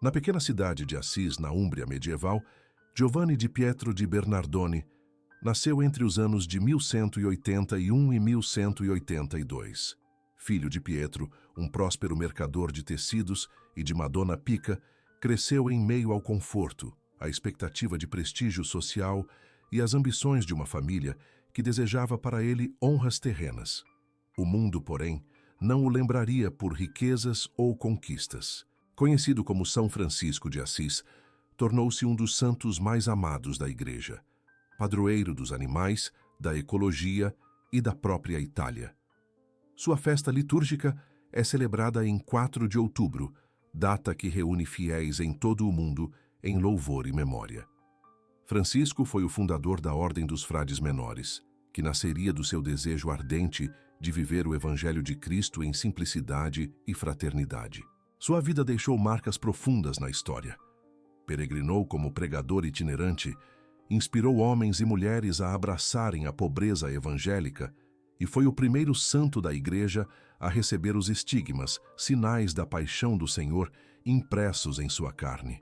Na pequena cidade de Assis, na Úmbria medieval, Giovanni di Pietro di Bernardone nasceu entre os anos de 1181 e 1182. Filho de Pietro, um próspero mercador de tecidos, e de Madonna Pica, cresceu em meio ao conforto, a expectativa de prestígio social e as ambições de uma família que desejava para ele honras terrenas. O mundo, porém, não o lembraria por riquezas ou conquistas. Conhecido como São Francisco de Assis, tornou-se um dos santos mais amados da Igreja, padroeiro dos animais, da ecologia e da própria Itália. Sua festa litúrgica é celebrada em 4 de outubro, data que reúne fiéis em todo o mundo em louvor e memória. Francisco foi o fundador da Ordem dos Frades Menores, que nasceria do seu desejo ardente de viver o Evangelho de Cristo em simplicidade e fraternidade. Sua vida deixou marcas profundas na história. Peregrinou como pregador itinerante, inspirou homens e mulheres a abraçarem a pobreza evangélica e foi o primeiro santo da Igreja a receber os estigmas, sinais da paixão do Senhor, impressos em sua carne.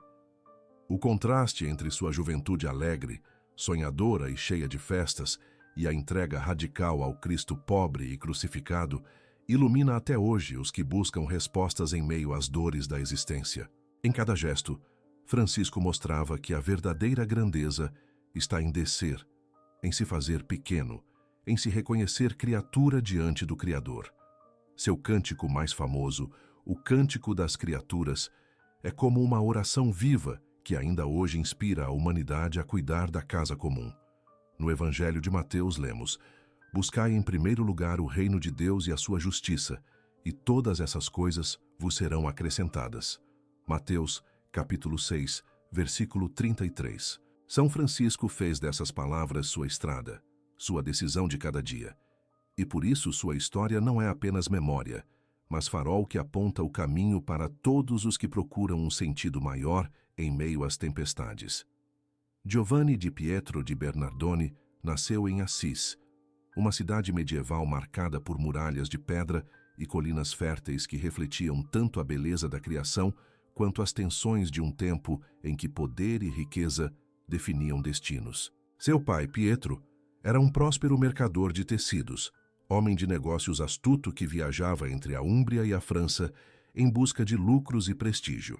O contraste entre sua juventude alegre, sonhadora e cheia de festas, e a entrega radical ao Cristo pobre e crucificado, ilumina até hoje os que buscam respostas em meio às dores da existência. Em cada gesto, Francisco mostrava que a verdadeira grandeza está em descer, em se fazer pequeno, em se reconhecer criatura diante do Criador. Seu cântico mais famoso, o Cântico das Criaturas, é como uma oração viva que ainda hoje inspira a humanidade a cuidar da casa comum. No Evangelho de Mateus lemos: buscai em primeiro lugar o reino de Deus e a sua justiça, e todas essas coisas vos serão acrescentadas. Mateus, capítulo 6, versículo 33. São Francisco fez dessas palavras sua estrada, sua decisão de cada dia. E por isso sua história não é apenas memória, mas farol que aponta o caminho para todos os que procuram um sentido maior em meio às tempestades. Giovanni di Pietro di Bernardone nasceu em Assis, uma cidade medieval marcada por muralhas de pedra e colinas férteis que refletiam tanto a beleza da criação quanto as tensões de um tempo em que poder e riqueza definiam destinos. Seu pai, Pietro, era um próspero mercador de tecidos, homem de negócios astuto que viajava entre a Úmbria e a França em busca de lucros e prestígio.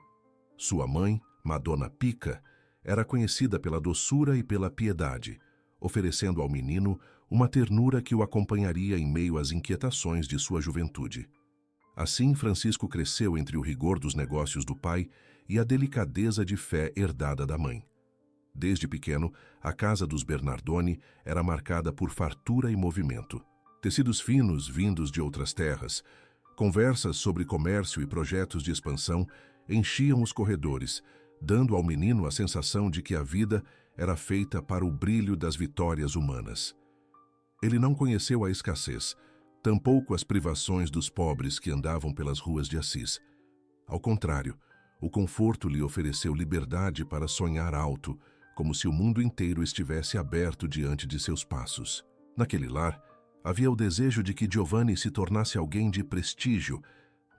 Sua mãe, Madonna Pica, era conhecida pela doçura e pela piedade, oferecendo ao menino uma ternura que o acompanharia em meio às inquietações de sua juventude. Assim, Francisco cresceu entre o rigor dos negócios do pai e a delicadeza de fé herdada da mãe. Desde pequeno, a casa dos Bernardone era marcada por fartura e movimento. Tecidos finos vindos de outras terras, conversas sobre comércio e projetos de expansão enchiam os corredores, dando ao menino a sensação de que a vida era feita para o brilho das vitórias humanas. Ele não conheceu a escassez, tampouco as privações dos pobres que andavam pelas ruas de Assis. Ao contrário, o conforto lhe ofereceu liberdade para sonhar alto, como se o mundo inteiro estivesse aberto diante de seus passos. Naquele lar, havia o desejo de que Giovanni se tornasse alguém de prestígio,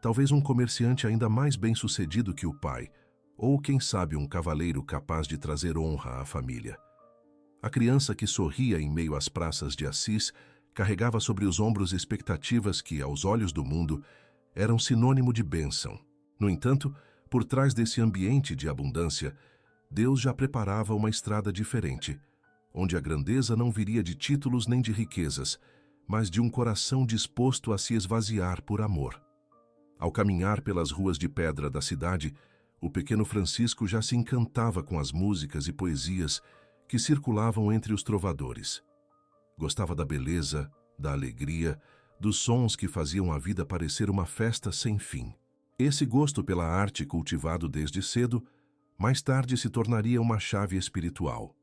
talvez um comerciante ainda mais bem-sucedido que o pai, ou, quem sabe, um cavaleiro capaz de trazer honra à família. A criança que sorria em meio às praças de Assis carregava sobre os ombros expectativas que, aos olhos do mundo, eram sinônimo de bênção. No entanto, por trás desse ambiente de abundância, Deus já preparava uma estrada diferente, onde a grandeza não viria de títulos nem de riquezas, mas de um coração disposto a se esvaziar por amor. Ao caminhar pelas ruas de pedra da cidade, o pequeno Francisco já se encantava com as músicas e poesias que circulavam entre os trovadores. Gostava da beleza, da alegria, dos sons que faziam a vida parecer uma festa sem fim. Esse gosto pela arte, cultivado desde cedo, mais tarde se tornaria uma chave espiritual.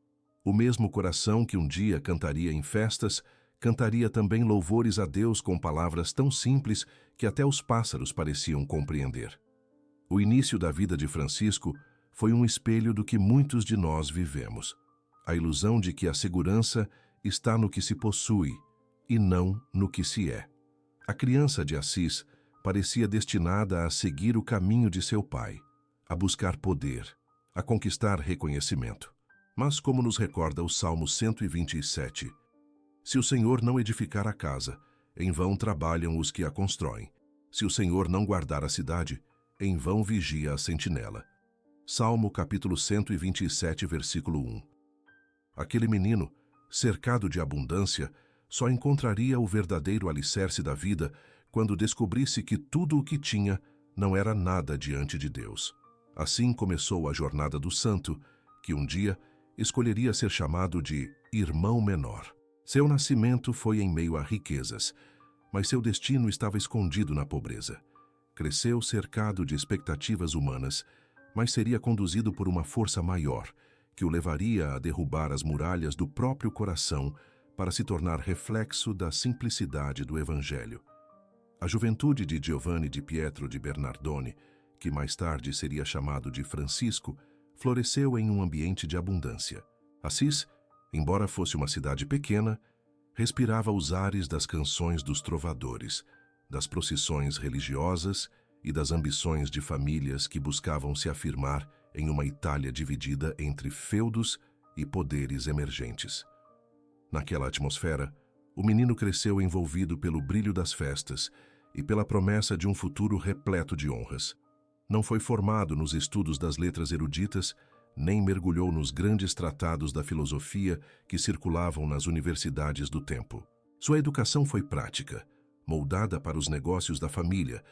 O mesmo coração que um dia cantaria em festas, cantaria também louvores a Deus com palavras tão simples que até os pássaros pareciam compreender. O início da vida de Francisco foi um espelho do que muitos de nós vivemos. A ilusão de que a segurança está no que se possui e não no que se é. A criança de Assis parecia destinada a seguir o caminho de seu pai, a buscar poder, a conquistar reconhecimento. Mas, como nos recorda o Salmo 127, se o Senhor não edificar a casa, em vão trabalham os que a constroem. Se o Senhor não guardar a cidade, em vão vigia a sentinela. Salmo capítulo 127, versículo 1. Aquele menino, cercado de abundância, só encontraria o verdadeiro alicerce da vida quando descobrisse que tudo o que tinha não era nada diante de Deus. Assim começou a jornada do santo, que um dia escolheria ser chamado de irmão menor. Seu nascimento foi em meio a riquezas, mas seu destino estava escondido na pobreza. Cresceu cercado de expectativas humanas, mas seria conduzido por uma força maior, que o levaria a derrubar as muralhas do próprio coração para se tornar reflexo da simplicidade do Evangelho. A juventude de Giovanni di Pietro di Bernardone, que mais tarde seria chamado de Francisco, floresceu em um ambiente de abundância. Assis, embora fosse uma cidade pequena, respirava os ares das canções dos trovadores, das procissões religiosas e das ambições de famílias que buscavam se afirmar em uma Itália dividida entre feudos e poderes emergentes. Naquela atmosfera, o menino cresceu envolvido pelo brilho das festas e pela promessa de um futuro repleto de honras. Não foi formado nos estudos das letras eruditas, nem mergulhou nos grandes tratados da filosofia que circulavam nas universidades do tempo. Sua educação foi prática, moldada para os negócios da família,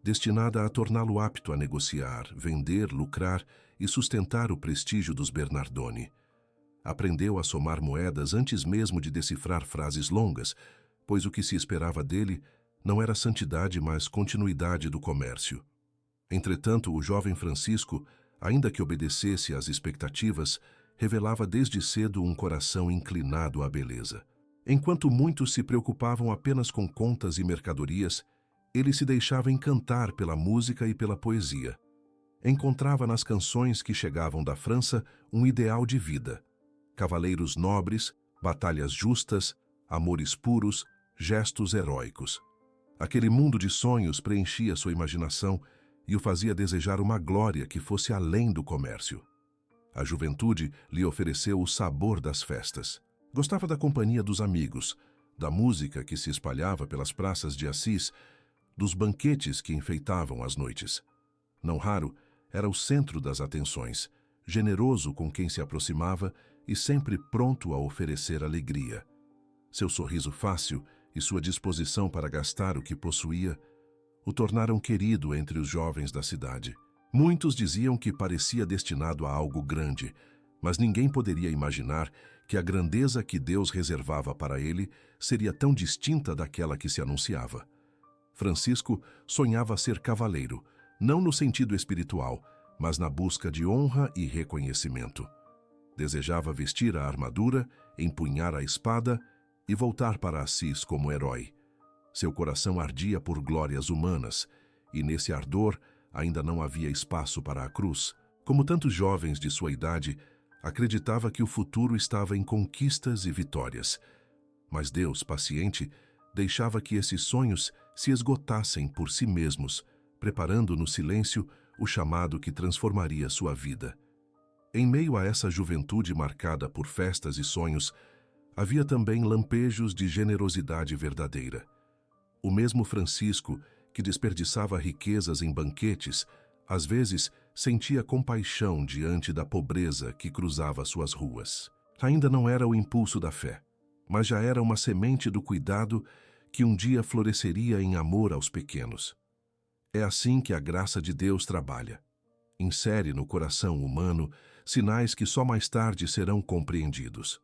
destinada a torná-lo apto a negociar, vender, lucrar e sustentar o prestígio dos Bernardoni. Aprendeu a somar moedas antes mesmo de decifrar frases longas, pois o que se esperava dele não era santidade, mas continuidade do comércio. Entretanto, o jovem Francisco, ainda que obedecesse às expectativas, revelava desde cedo um coração inclinado à beleza. Enquanto muitos se preocupavam apenas com contas e mercadorias, ele se deixava encantar pela música e pela poesia. Encontrava nas canções que chegavam da França um ideal de vida: cavaleiros nobres, batalhas justas, amores puros, gestos heróicos. Aquele mundo de sonhos preenchia sua imaginação e o fazia desejar uma glória que fosse além do comércio. A juventude lhe ofereceu o sabor das festas. Gostava da companhia dos amigos, da música que se espalhava pelas praças de Assis, dos banquetes que enfeitavam as noites. Não raro, era o centro das atenções, generoso com quem se aproximava e sempre pronto a oferecer alegria. Seu sorriso fácil e sua disposição para gastar o que possuía o tornaram querido entre os jovens da cidade. Muitos diziam que parecia destinado a algo grande, mas ninguém poderia imaginar que a grandeza que Deus reservava para ele seria tão distinta daquela que se anunciava. Francisco sonhava ser cavaleiro, não no sentido espiritual, mas na busca de honra e reconhecimento. Desejava vestir a armadura, empunhar a espada e voltar para Assis como herói. Seu coração ardia por glórias humanas, e nesse ardor ainda não havia espaço para a cruz. Como tantos jovens de sua idade, acreditava que o futuro estava em conquistas e vitórias. Mas Deus, paciente, deixava que esses sonhos se esgotassem por si mesmos, preparando no silêncio o chamado que transformaria sua vida. Em meio a essa juventude marcada por festas e sonhos, havia também lampejos de generosidade verdadeira. O mesmo Francisco, que desperdiçava riquezas em banquetes, às vezes sentia compaixão diante da pobreza que cruzava suas ruas. Ainda não era o impulso da fé, mas já era uma semente do cuidado que um dia floresceria em amor aos pequenos. É assim que a graça de Deus trabalha. Insere no coração humano sinais que só mais tarde serão compreendidos.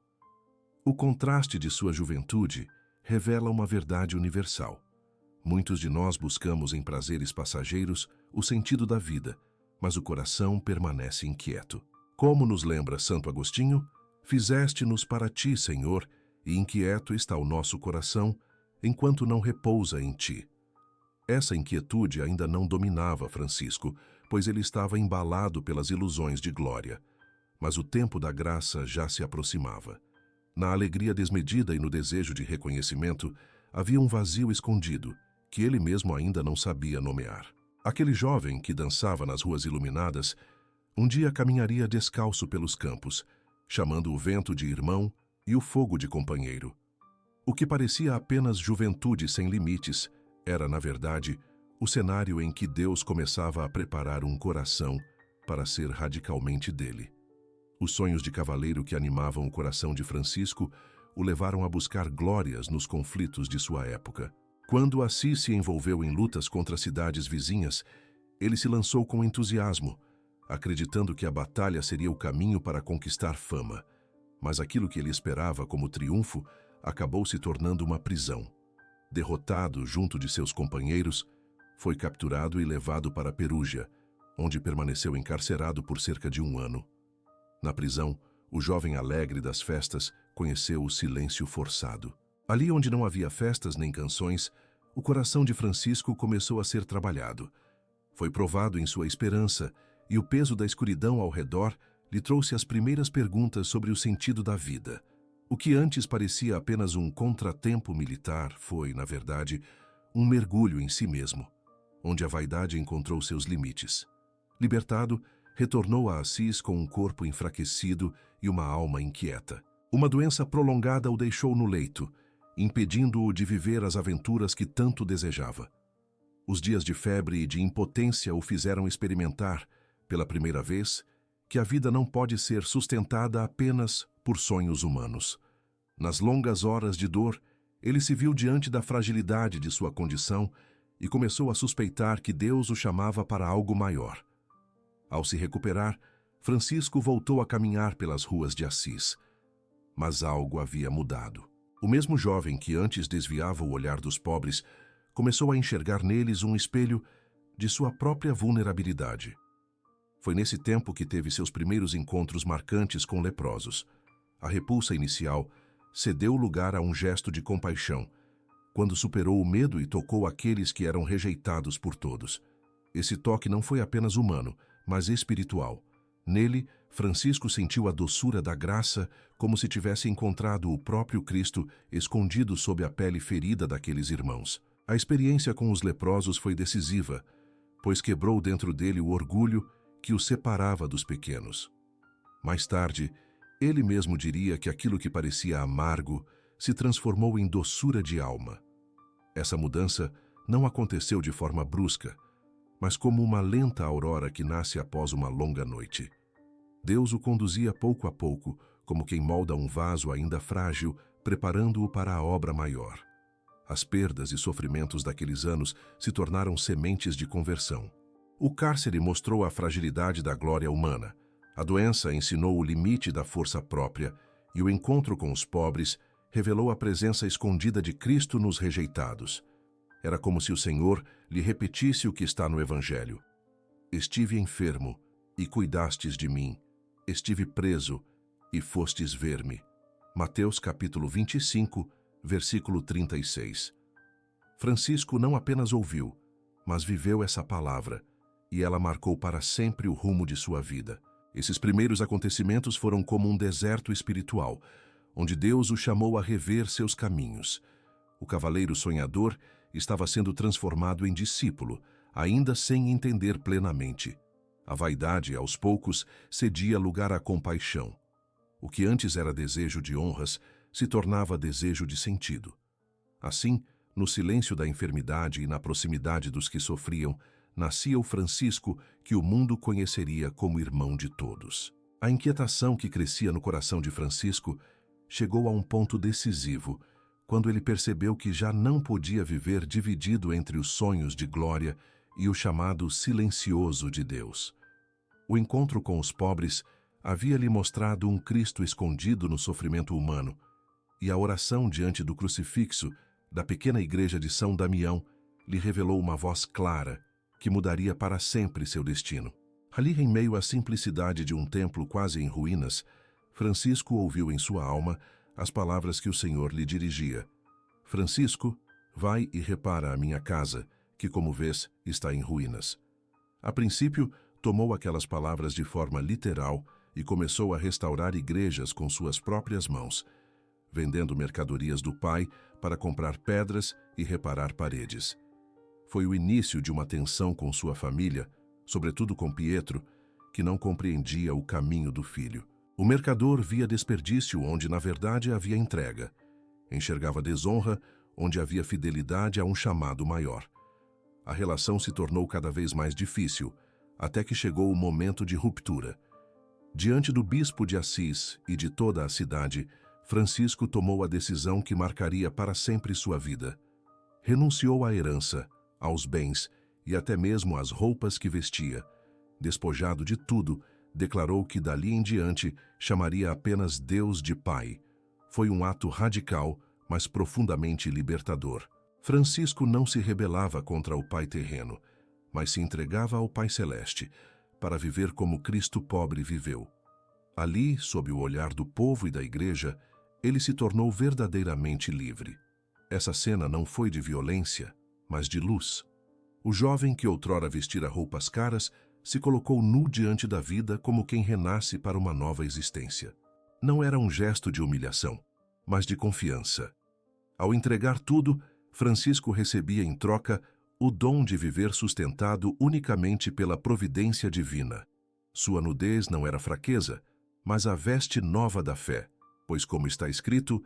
O contraste de sua juventude revela uma verdade universal. Muitos de nós buscamos em prazeres passageiros o sentido da vida, mas o coração permanece inquieto. Como nos lembra Santo Agostinho, fizeste-nos para ti, Senhor, e inquieto está o nosso coração, enquanto não repousa em ti. Essa inquietude ainda não dominava Francisco, pois ele estava embalado pelas ilusões de glória. Mas o tempo da graça já se aproximava. Na alegria desmedida e no desejo de reconhecimento, havia um vazio escondido, que ele mesmo ainda não sabia nomear. Aquele jovem que dançava nas ruas iluminadas, um dia caminharia descalço pelos campos, chamando o vento de irmão e o fogo de companheiro. O que parecia apenas juventude sem limites era, na verdade, o cenário em que Deus começava a preparar um coração para ser radicalmente dele. Os sonhos de cavaleiro que animavam o coração de Francisco o levaram a buscar glórias nos conflitos de sua época. Quando Assis se envolveu em lutas contra cidades vizinhas, ele se lançou com entusiasmo, acreditando que a batalha seria o caminho para conquistar fama. Mas aquilo que ele esperava como triunfo acabou se tornando uma prisão. Derrotado junto de seus companheiros, foi capturado e levado para Perúgia, onde permaneceu encarcerado por cerca de 1 ano. Na prisão, o jovem alegre das festas conheceu o silêncio forçado. Ali onde não havia festas nem canções, o coração de Francisco começou a ser trabalhado. Foi provado em sua esperança, e o peso da escuridão ao redor lhe trouxe as primeiras perguntas sobre o sentido da vida. O que antes parecia apenas um contratempo militar foi, na verdade, um mergulho em si mesmo, onde a vaidade encontrou seus limites. Libertado, retornou a Assis com um corpo enfraquecido e uma alma inquieta. Uma doença prolongada o deixou no leito, impedindo-o de viver as aventuras que tanto desejava. Os dias de febre e de impotência o fizeram experimentar, pela primeira vez, que a vida não pode ser sustentada apenas por sonhos humanos. Nas longas horas de dor, ele se viu diante da fragilidade de sua condição e começou a suspeitar que Deus o chamava para algo maior. Ao se recuperar, Francisco voltou a caminhar pelas ruas de Assis. Mas algo havia mudado. O mesmo jovem que antes desviava o olhar dos pobres começou a enxergar neles um espelho de sua própria vulnerabilidade. Foi nesse tempo que teve seus primeiros encontros marcantes com leprosos. A repulsa inicial cedeu lugar a um gesto de compaixão, quando superou o medo e tocou aqueles que eram rejeitados por todos. Esse toque não foi apenas humano, mas espiritual. Nele, Francisco sentiu a doçura da graça, como se tivesse encontrado o próprio Cristo escondido sob a pele ferida daqueles irmãos. A experiência com os leprosos foi decisiva, pois quebrou dentro dele o orgulho que o separava dos pequenos. Mais tarde, ele mesmo diria que aquilo que parecia amargo se transformou em doçura de alma. Essa mudança não aconteceu de forma brusca, mas como uma lenta aurora que nasce após uma longa noite. Deus o conduzia pouco a pouco, como quem molda um vaso ainda frágil, preparando-o para a obra maior. As perdas e sofrimentos daqueles anos se tornaram sementes de conversão. O cárcere mostrou a fragilidade da glória humana. A doença ensinou o limite da força própria, e o encontro com os pobres revelou a presença escondida de Cristo nos rejeitados. Era como se o Senhor lhe repetisse o que está no Evangelho. Estive enfermo, e cuidastes de mim. Estive preso, e fostes ver-me. Mateus capítulo 25, versículo 36. Francisco não apenas ouviu, mas viveu essa palavra, e ela marcou para sempre o rumo de sua vida. Esses primeiros acontecimentos foram como um deserto espiritual, onde Deus o chamou a rever seus caminhos. O cavaleiro sonhador estava sendo transformado em discípulo, ainda sem entender plenamente. A vaidade, aos poucos, cedia lugar à compaixão. O que antes era desejo de honras se tornava desejo de sentido. Assim, no silêncio da enfermidade e na proximidade dos que sofriam, nascia o Francisco que o mundo conheceria como irmão de todos. A inquietação que crescia no coração de Francisco chegou a um ponto decisivo, quando ele percebeu que já não podia viver dividido entre os sonhos de glória e o chamado silencioso de Deus. O encontro com os pobres havia-lhe mostrado um Cristo escondido no sofrimento humano, e a oração diante do crucifixo da pequena igreja de São Damião lhe revelou uma voz clara que mudaria para sempre seu destino. Ali, em meio à simplicidade de um templo quase em ruínas, Francisco ouviu em sua alma as palavras que o Senhor lhe dirigia. Francisco, vai e repara a minha casa, que, como vês, está em ruínas. A princípio, tomou aquelas palavras de forma literal e começou a restaurar igrejas com suas próprias mãos, vendendo mercadorias do pai para comprar pedras e reparar paredes. Foi o início de uma tensão com sua família, sobretudo com Pietro, que não compreendia o caminho do filho. O mercador via desperdício onde na verdade havia entrega. Enxergava desonra onde havia fidelidade a um chamado maior. A relação se tornou cada vez mais difícil, até que chegou o momento de ruptura. Diante do bispo de Assis e de toda a cidade, Francisco tomou a decisão que marcaria para sempre sua vida. Renunciou à herança, aos bens e até mesmo às roupas que vestia. Despojado de tudo, declarou que dali em diante chamaria apenas Deus de Pai. Foi um ato radical, mas profundamente libertador. Francisco não se rebelava contra o Pai terreno, mas se entregava ao Pai celeste, para viver como Cristo pobre viveu. Ali, sob o olhar do povo e da igreja, ele se tornou verdadeiramente livre. Essa cena não foi de violência, mas de luz. O jovem que outrora vestira roupas caras se colocou nu diante da vida como quem renasce para uma nova existência. Não era um gesto de humilhação, mas de confiança. Ao entregar tudo, Francisco recebia em troca o dom de viver sustentado unicamente pela providência divina. Sua nudez não era fraqueza, mas a veste nova da fé, pois como está escrito,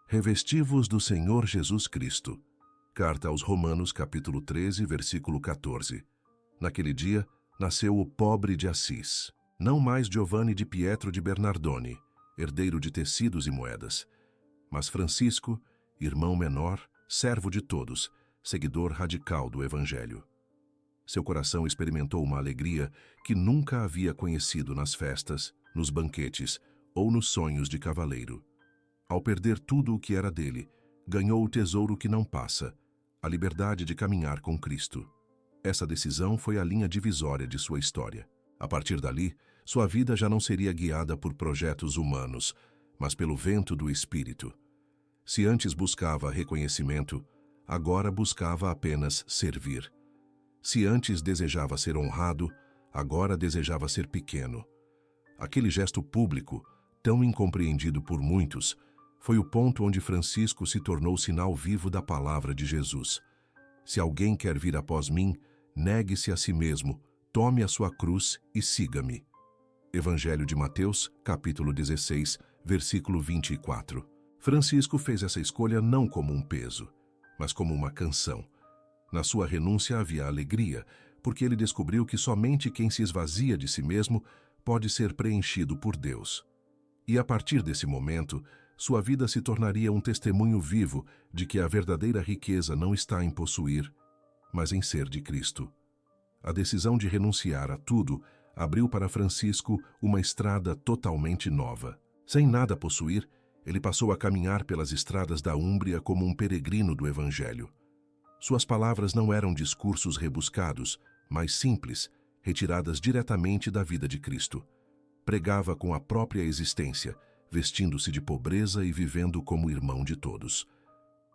revesti-vos do Senhor Jesus Cristo. Carta aos Romanos, capítulo 13, versículo 14. Naquele dia, nasceu o pobre de Assis, não mais Giovanni de Pietro de Bernardone, herdeiro de tecidos e moedas, mas Francisco, irmão menor, servo de todos, seguidor radical do Evangelho. Seu coração experimentou uma alegria que nunca havia conhecido nas festas, nos banquetes ou nos sonhos de cavaleiro. Ao perder tudo o que era dele, ganhou o tesouro que não passa, a liberdade de caminhar com Cristo. Essa decisão foi a linha divisória de sua história. A partir dali, sua vida já não seria guiada por projetos humanos, mas pelo vento do Espírito. Se antes buscava reconhecimento, agora buscava apenas servir. Se antes desejava ser honrado, agora desejava ser pequeno. Aquele gesto público, tão incompreendido por muitos, foi o ponto onde Francisco se tornou sinal vivo da palavra de Jesus. Se alguém quer vir após mim, negue-se a si mesmo, tome a sua cruz e siga-me. Evangelho de Mateus, capítulo 16, versículo 24. Francisco fez essa escolha não como um peso, mas como uma canção. Na sua renúncia havia alegria, porque ele descobriu que somente quem se esvazia de si mesmo pode ser preenchido por Deus. E a partir desse momento, sua vida se tornaria um testemunho vivo de que a verdadeira riqueza não está em possuir, mas em ser de Cristo. A decisão de renunciar a tudo abriu para Francisco uma estrada totalmente nova. Sem nada possuir, ele passou a caminhar pelas estradas da Úmbria como um peregrino do Evangelho. Suas palavras não eram discursos rebuscados, mas simples, retiradas diretamente da vida de Cristo. Pregava com a própria existência, vestindo-se de pobreza e vivendo como irmão de todos.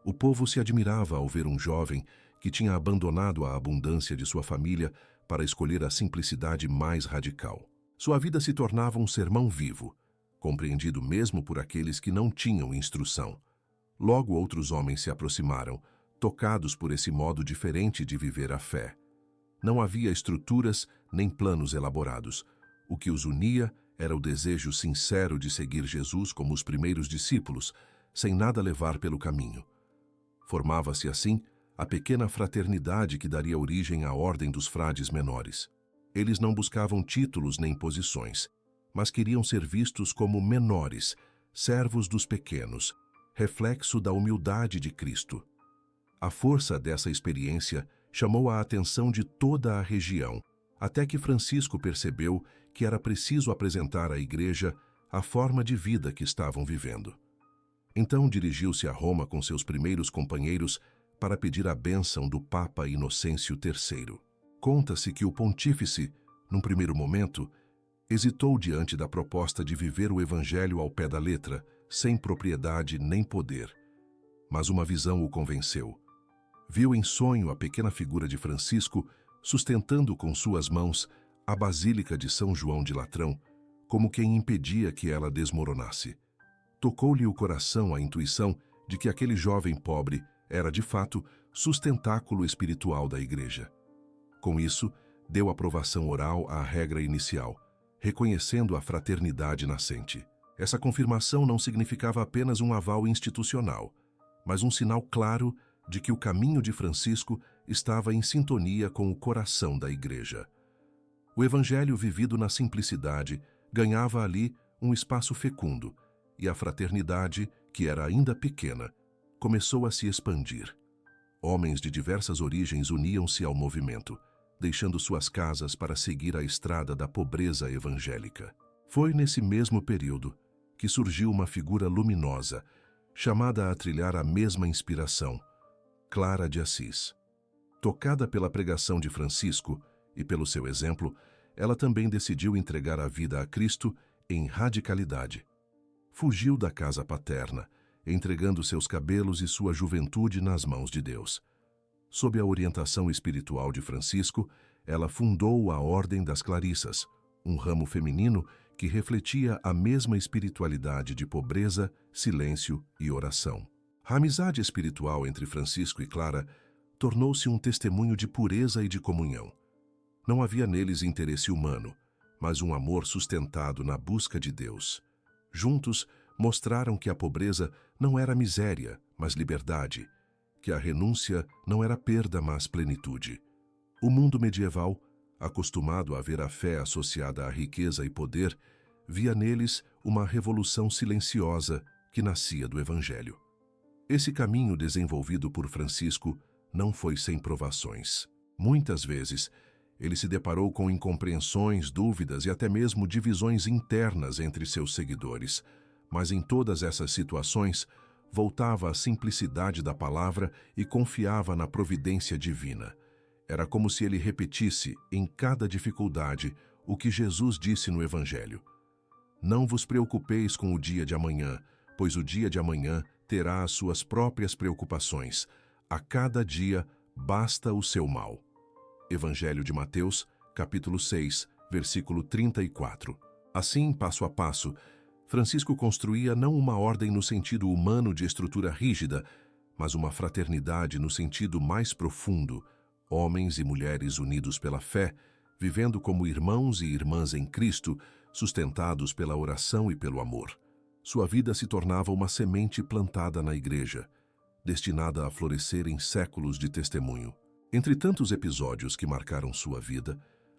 O povo se admirava ao ver um jovem que tinha abandonado a abundância de sua família para escolher a simplicidade mais radical. Sua vida se tornava um sermão vivo, compreendido mesmo por aqueles que não tinham instrução. Logo outros homens se aproximaram, tocados por esse modo diferente de viver a fé. Não havia estruturas nem planos elaborados. O que os unia era o desejo sincero de seguir Jesus como os primeiros discípulos, sem nada levar pelo caminho. Formava-se assim a pequena fraternidade que daria origem à ordem dos frades menores. Eles não buscavam títulos nem posições, mas queriam ser vistos como menores, servos dos pequenos, reflexo da humildade de Cristo. A força dessa experiência chamou a atenção de toda a região, até que Francisco percebeu que era preciso apresentar à igreja a forma de vida que estavam vivendo. Então dirigiu-se a Roma com seus primeiros companheiros para pedir a bênção do Papa Inocêncio III. Conta-se que o pontífice, num primeiro momento, hesitou diante da proposta de viver o Evangelho ao pé da letra, sem propriedade nem poder. Mas uma visão o convenceu. Viu em sonho a pequena figura de Francisco sustentando com suas mãos a Basílica de São João de Latrão, como quem impedia que ela desmoronasse. Tocou-lhe o coração a intuição de que aquele jovem pobre era, de fato, sustentáculo espiritual da Igreja. Com isso, deu aprovação oral à regra inicial, reconhecendo a fraternidade nascente. Essa confirmação não significava apenas um aval institucional, mas um sinal claro de que o caminho de Francisco estava em sintonia com o coração da Igreja. O Evangelho vivido na simplicidade ganhava ali um espaço fecundo, e a fraternidade, que era ainda pequena, começou a se expandir. Homens de diversas origens uniam-se ao movimento, deixando suas casas para seguir a estrada da pobreza evangélica. Foi nesse mesmo período que surgiu uma figura luminosa, chamada a trilhar a mesma inspiração, Clara de Assis. Tocada pela pregação de Francisco e pelo seu exemplo, ela também decidiu entregar a vida a Cristo em radicalidade. Fugiu da casa paterna, entregando seus cabelos e sua juventude nas mãos de Deus. Sob a orientação espiritual de Francisco, ela fundou a Ordem das Clarissas, um ramo feminino que refletia a mesma espiritualidade de pobreza, silêncio e oração. A amizade espiritual entre Francisco e Clara tornou-se um testemunho de pureza e de comunhão. Não havia neles interesse humano, mas um amor sustentado na busca de Deus. Juntos, mostraram que a pobreza não era miséria, mas liberdade, que a renúncia não era perda, mas plenitude. O mundo medieval, acostumado a ver a fé associada à riqueza e poder, via neles uma revolução silenciosa que nascia do Evangelho. Esse caminho desenvolvido por Francisco não foi sem provações. Muitas vezes, ele se deparou com incompreensões, dúvidas e até mesmo divisões internas entre seus seguidores, mas em todas essas situações, voltava à simplicidade da palavra e confiava na providência divina. Era como se ele repetisse, em cada dificuldade, o que Jesus disse no Evangelho. Não vos preocupeis com o dia de amanhã, pois o dia de amanhã terá as suas próprias preocupações. A cada dia basta o seu mal. Evangelho de Mateus, capítulo 6, versículo 34. Assim, passo a passo, Francisco construía não uma ordem no sentido humano de estrutura rígida, mas uma fraternidade no sentido mais profundo, homens e mulheres unidos pela fé, vivendo como irmãos e irmãs em Cristo, sustentados pela oração e pelo amor. Sua vida se tornava uma semente plantada na Igreja, destinada a florescer em séculos de testemunho. Entre tantos episódios que marcaram sua vida,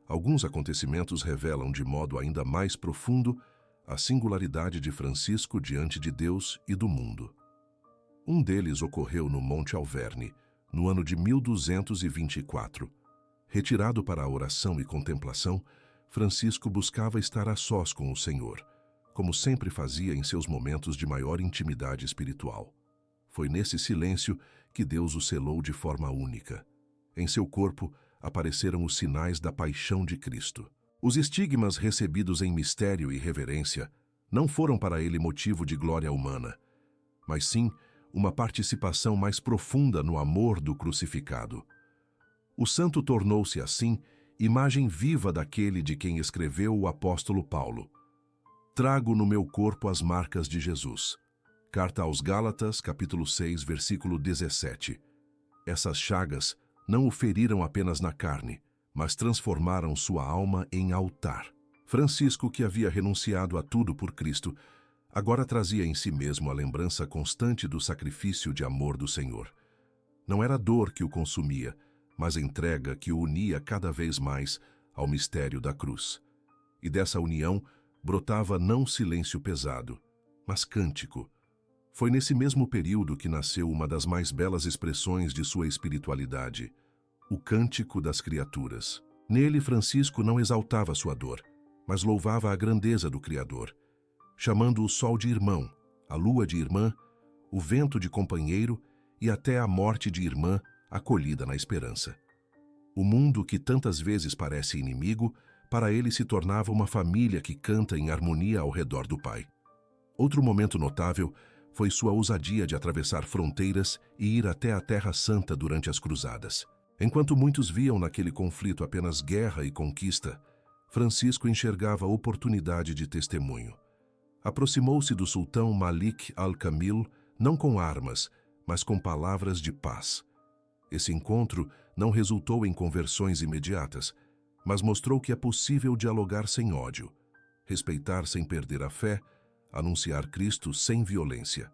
alguns acontecimentos revelam de modo ainda mais profundo a singularidade de Francisco diante de Deus e do mundo. Um deles ocorreu no Monte Alverne, no ano de 1224. Retirado para a oração e contemplação, Francisco buscava estar a sós com o Senhor, como sempre fazia em seus momentos de maior intimidade espiritual. Foi nesse silêncio que Deus o selou de forma única. Em seu corpo apareceram os sinais da paixão de Cristo. Os estigmas recebidos em mistério e reverência não foram para ele motivo de glória humana, mas sim uma participação mais profunda no amor do crucificado. O santo tornou-se, assim, imagem viva daquele de quem escreveu o apóstolo Paulo. Trago no meu corpo as marcas de Jesus. Carta aos Gálatas, capítulo 6, versículo 17. Essas chagas não o feriram apenas na carne, mas transformaram sua alma em altar. Francisco, que havia renunciado a tudo por Cristo, agora trazia em si mesmo a lembrança constante do sacrifício de amor do Senhor. Não era dor que o consumia, mas entrega que o unia cada vez mais ao mistério da cruz. E dessa união brotava não silêncio pesado, mas cântico. Foi nesse mesmo período que nasceu uma das mais belas expressões de sua espiritualidade, o Cântico das Criaturas. Nele, Francisco não exaltava sua dor, mas louvava a grandeza do Criador, chamando o sol de irmão, a lua de irmã, o vento de companheiro e até a morte de irmã acolhida na esperança. O mundo que tantas vezes parece inimigo, para ele se tornava uma família que canta em harmonia ao redor do Pai. Outro momento notável foi sua ousadia de atravessar fronteiras e ir até a Terra Santa durante as cruzadas. Enquanto muitos viam naquele conflito apenas guerra e conquista, Francisco enxergava oportunidade de testemunho. Aproximou-se do sultão Malik al-Kamil não com armas, mas com palavras de paz. Esse encontro não resultou em conversões imediatas, mas mostrou que é possível dialogar sem ódio, respeitar sem perder a fé, anunciar Cristo sem violência.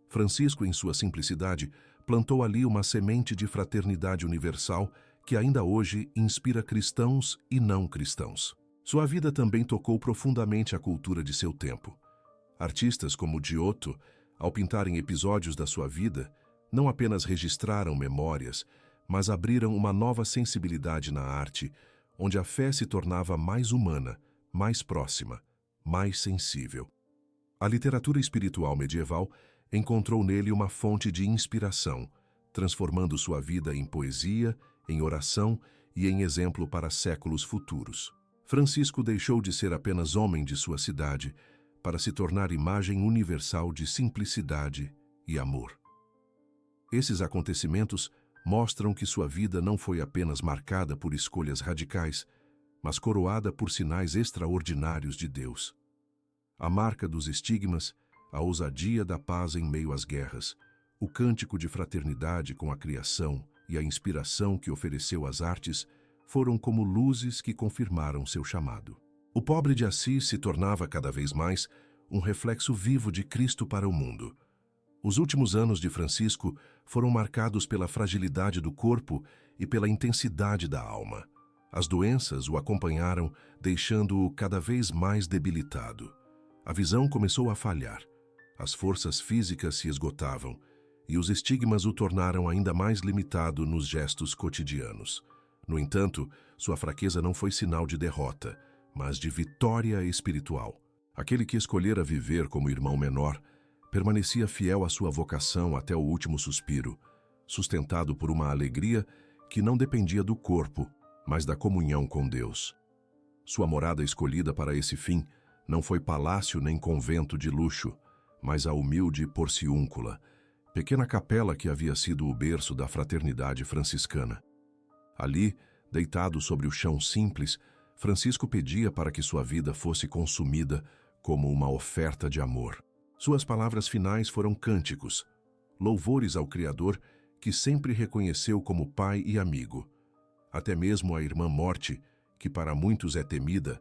Francisco, em sua simplicidade, plantou ali uma semente de fraternidade universal que ainda hoje inspira cristãos e não cristãos. Sua vida também tocou profundamente a cultura de seu tempo. Artistas como Giotto, ao pintarem episódios da sua vida, não apenas registraram memórias, mas abriram uma nova sensibilidade na arte, onde a fé se tornava mais humana, mais próxima, mais sensível. A literatura espiritual medieval encontrou nele uma fonte de inspiração, transformando sua vida em poesia, em oração e em exemplo para séculos futuros. Francisco deixou de ser apenas homem de sua cidade para se tornar imagem universal de simplicidade e amor. Esses acontecimentos mostram que sua vida não foi apenas marcada por escolhas radicais, mas coroada por sinais extraordinários de Deus. A marca dos estigmas, a ousadia da paz em meio às guerras, o cântico de fraternidade com a criação e a inspiração que ofereceu às artes foram como luzes que confirmaram seu chamado. O pobre de Assis se tornava cada vez mais um reflexo vivo de Cristo para o mundo. Os últimos anos de Francisco foram marcados pela fragilidade do corpo e pela intensidade da alma. As doenças o acompanharam, deixando-o cada vez mais debilitado. A visão começou a falhar, as forças físicas se esgotavam e os estigmas o tornaram ainda mais limitado nos gestos cotidianos. No entanto, sua fraqueza não foi sinal de derrota, mas de vitória espiritual. Aquele que escolhera viver como irmão menor permanecia fiel à sua vocação até o último suspiro, sustentado por uma alegria que não dependia do corpo, mas da comunhão com Deus. Sua morada escolhida para esse fim não foi palácio nem convento de luxo, mas a humilde Porciúncula, pequena capela que havia sido o berço da fraternidade franciscana. Ali, deitado sobre o chão simples, Francisco pedia para que sua vida fosse consumida como uma oferta de amor. Suas palavras finais foram cânticos, louvores ao Criador que sempre reconheceu como pai e amigo. Até mesmo a irmã morte, que para muitos é temida,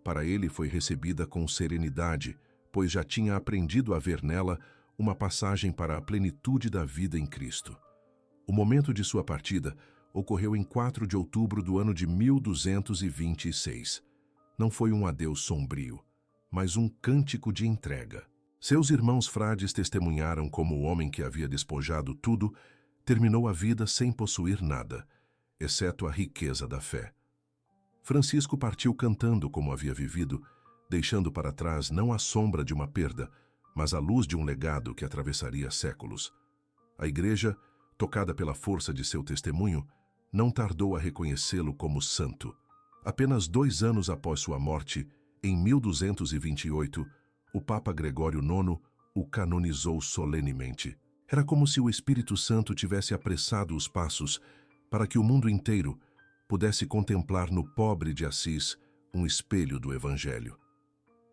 para ele foi recebida com serenidade, pois já tinha aprendido a ver nela uma passagem para a plenitude da vida em Cristo. O momento de sua partida ocorreu em 4 de outubro do ano de 1226. Não foi um adeus sombrio, mas um cântico de entrega. Seus irmãos frades testemunharam como o homem que havia despojado tudo terminou a vida sem possuir nada, exceto a riqueza da fé. Francisco partiu cantando como havia vivido, deixando para trás não a sombra de uma perda, mas a luz de um legado que atravessaria séculos. A Igreja, tocada pela força de seu testemunho, não tardou a reconhecê-lo como santo. Apenas 2 anos após sua morte, em 1228, o Papa Gregório IX o canonizou solenemente. Era como se o Espírito Santo tivesse apressado os passos para que o mundo inteiro pudesse contemplar no pobre de Assis um espelho do Evangelho.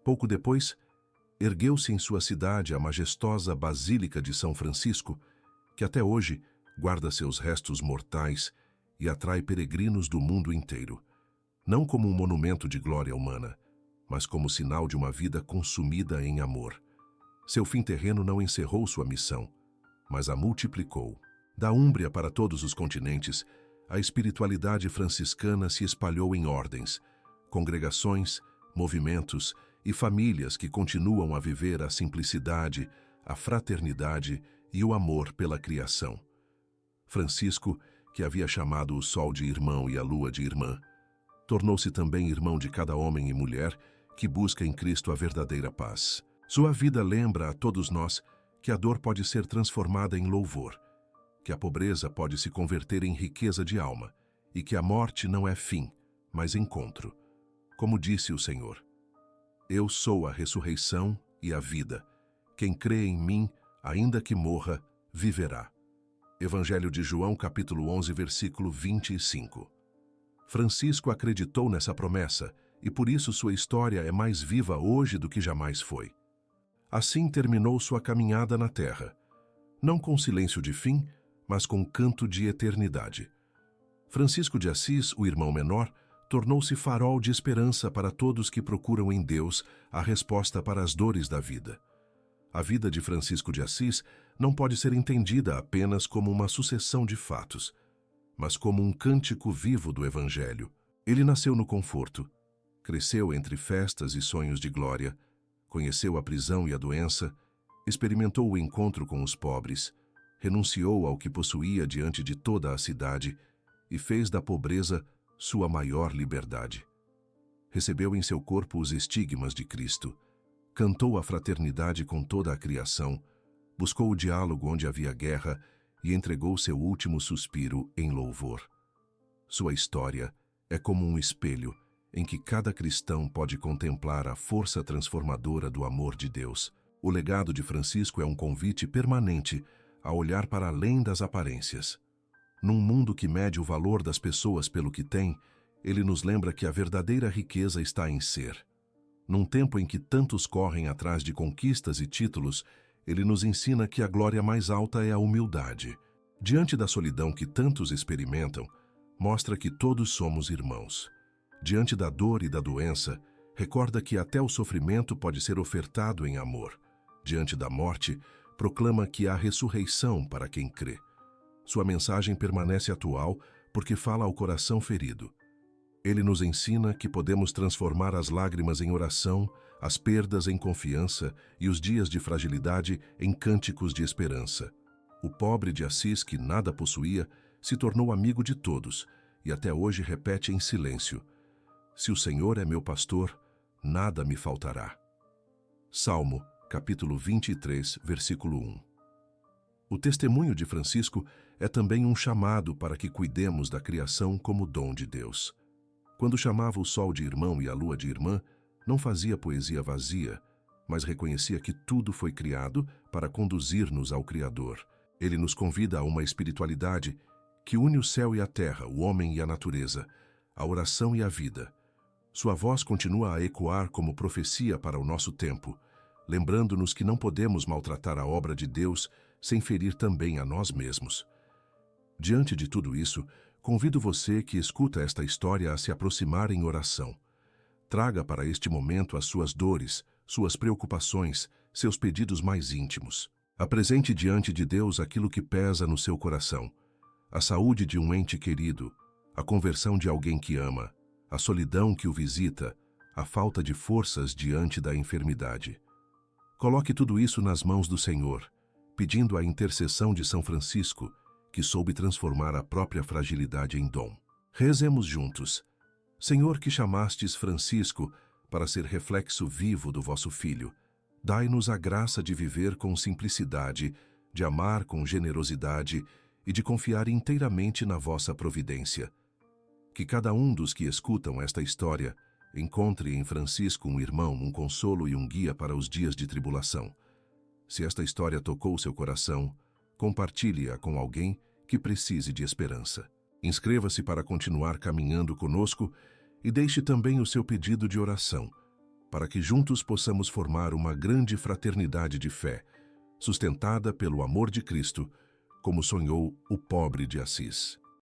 Pouco depois, ergueu-se em sua cidade a majestosa Basílica de São Francisco, que até hoje guarda seus restos mortais e atrai peregrinos do mundo inteiro, não como um monumento de glória humana, mas como sinal de uma vida consumida em amor. Seu fim terreno não encerrou sua missão, mas a multiplicou. Da Úmbria para todos os continentes, a espiritualidade franciscana se espalhou em ordens, congregações, movimentos e famílias que continuam a viver a simplicidade, a fraternidade e o amor pela criação. Francisco, que havia chamado o sol de irmão e a lua de irmã, tornou-se também irmão de cada homem e mulher que busca em Cristo a verdadeira paz. Sua vida lembra a todos nós que a dor pode ser transformada em louvor, que a pobreza pode se converter em riqueza de alma e que a morte não é fim, mas encontro. Como disse o Senhor: Eu sou a ressurreição e a vida. Quem crê em mim, ainda que morra, viverá. Evangelho de João, capítulo 11, versículo 25. Francisco acreditou nessa promessa e por isso sua história é mais viva hoje do que jamais foi. Assim terminou sua caminhada na terra, não com silêncio de fim, mas com canto de eternidade. Francisco de Assis, o irmão menor, tornou-se farol de esperança para todos que procuram em Deus a resposta para as dores da vida. A vida de Francisco de Assis não pode ser entendida apenas como uma sucessão de fatos, mas como um cântico vivo do Evangelho. Ele nasceu no conforto, cresceu entre festas e sonhos de glória, conheceu a prisão e a doença, experimentou o encontro com os pobres, renunciou ao que possuía diante de toda a cidade e fez da pobreza sua maior liberdade. Recebeu em seu corpo os estigmas de Cristo, cantou a fraternidade com toda a criação, buscou o diálogo onde havia guerra e entregou seu último suspiro em louvor. Sua história é como um espelho em que cada cristão pode contemplar a força transformadora do amor de Deus. O legado de Francisco é um convite permanente a olhar para além das aparências. Num mundo que mede o valor das pessoas pelo que têm, ele nos lembra que a verdadeira riqueza está em ser. Num tempo em que tantos correm atrás de conquistas e títulos, ele nos ensina que a glória mais alta é a humildade. Diante da solidão que tantos experimentam, mostra que todos somos irmãos. Diante da dor e da doença, recorda que até o sofrimento pode ser ofertado em amor. Diante da morte, proclama que há ressurreição para quem crê. Sua mensagem permanece atual porque fala ao coração ferido. Ele nos ensina que podemos transformar as lágrimas em oração, as perdas em confiança e os dias de fragilidade em cânticos de esperança. O pobre de Assis, que nada possuía, se tornou amigo de todos e até hoje repete em silêncio: "Se o Senhor é meu pastor, nada me faltará." Salmo, capítulo 23, versículo 1. O testemunho de Francisco é também um chamado para que cuidemos da criação como dom de Deus. Quando chamava o sol de irmão e a lua de irmã, não fazia poesia vazia, mas reconhecia que tudo foi criado para conduzir-nos ao Criador. Ele nos convida a uma espiritualidade que une o céu e a terra, o homem e a natureza, a oração e a vida. Sua voz continua a ecoar como profecia para o nosso tempo, lembrando-nos que não podemos maltratar a obra de Deus sem ferir também a nós mesmos. Diante de tudo isso, convido você que escuta esta história a se aproximar em oração. Traga para este momento as suas dores, suas preocupações, seus pedidos mais íntimos. Apresente diante de Deus aquilo que pesa no seu coração: a saúde de um ente querido, a conversão de alguém que ama, a solidão que o visita, a falta de forças diante da enfermidade. Coloque tudo isso nas mãos do Senhor, pedindo a intercessão de São Francisco, que soube transformar a própria fragilidade em dom. Rezemos juntos. Senhor, que chamastes Francisco para ser reflexo vivo do vosso Filho, dai-nos a graça de viver com simplicidade, de amar com generosidade e de confiar inteiramente na vossa providência. Que cada um dos que escutam esta história encontre em Francisco um irmão, um consolo e um guia para os dias de tribulação. Se esta história tocou seu coração, compartilhe-a com alguém que precise de esperança. Inscreva-se para continuar caminhando conosco e deixe também o seu pedido de oração, para que juntos possamos formar uma grande fraternidade de fé, sustentada pelo amor de Cristo, como sonhou o pobre de Assis.